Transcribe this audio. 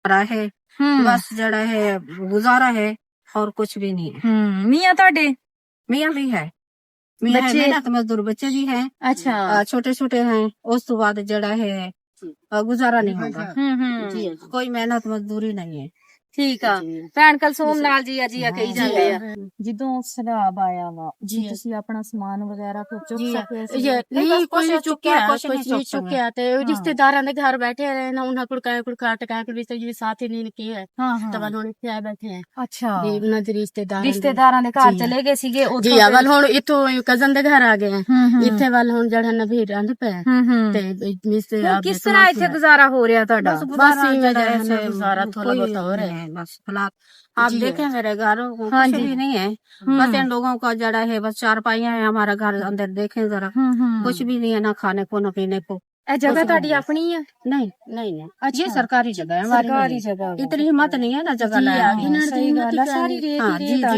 रहा है, बस जड़ा है गुजारा है और कुछ भी नहीं है। मियाँ ਤੁਹਾਡੇ मियाँ भी है, मियाँ है, बच्चे? मेहनत मजदूर बच्चे भी हैं, अच्छा छोटे छोटे हैं। उस तो बाद जड़ा है गुजारा नहीं होगा, कोई मेहनत मजदूरी नहीं है। ਠੀਕ ਆ ਭੈਣ ਕਲਸੂਮ ਨਾਲ ਜੀ ਅਜੀ ਆ ਕਹੀ ਜਾਂਦੇ ਆ ਜਦੋਂ ਸਰਾਬ ਆਇਆ ਵਾ ਜੀ ਤੁਸੀਂ ਆਪਣਾ ਸਮਾਨ ਵਗੈਰਾ ਕੁਝ ਚੁੱਕ ਸਕੇ ਸੀ ਨਹੀਂ ਕੋਈ ਨਹੀਂ ਚੁੱਕਿਆ ਕੁਛ ਕੁਝ ਨਹੀਂ ਨਹੀਂ ਚੁੱਕਿਆ ਤੇ ਰਿਸ਼ਤੇਦਾਰਾਂ ਦੇ ਘਰ ਬੈਠੇ ਰਹੇ ਨਾ ਉਹਨਾਂ ਕੋਲ ਕਾਇ ਕੋਲ ਕਾਟ ਕਾਇ ਕੋਲ ਵੀ ਸਾਥੀ ਨਹੀਂ ਕੀ ਹੈ ਹਾਂ ਤਾਂ ਹੁਣ ਇੱਥੇ ਆ ਬੈਠੇ ਆ ਅੱਛਾ ਵੀ ਉਹਨਾਂ ਦੇ ਰਿਸ਼ਤੇਦਾਰਾਂ ਦੇ ਘਰ ਚਲੇ ਗਏ ਸੀਗੇ ਜੀ ਵੱਲ ਹੁਣ ਇੱਥੋਂ ਕਜ਼ਨ ਦੇ ਘਰ ਆ ਗਏ ਆ ਇੱਥੇ ਵੱਲ ਹੁਣ ਜਿਹੜਾ ਨਵੀਂ ਰਹਿੰਦੇ ਪਏ ਤੇ ਮਿਸਤੇ ਆ ਕਿਸ ਤਰ੍ਹਾਂ ਇੱਥੇ ਗੁਜ਼ਾਰਾ ਹੋ ਰਿਹਾ ਤੁਹਾਡਾ बस ऐसे गुजारा थोड़ा बहुत हो रहा है, बस हालात आप देखें मेरे घर कुछ भी नहीं है, बस इन लोगों का जड़ा है, बस चार पाइयां है हमारा घर अंदर, देखें जरा कुछ भी नहीं है, ना खाने को ना पीने को। ਇਹ ਜਗ੍ਹਾ ਤੁਹਾਡੀ ਆਪਣੀ ਆ नहीं नहीं नहीं, ये सरकारी जगह है, हमारी सरकारी नहीं है। जगह इतनी हिम्मत नहीं है ना जगह लाया। सही गल है, सारी रेत ही रेत आ।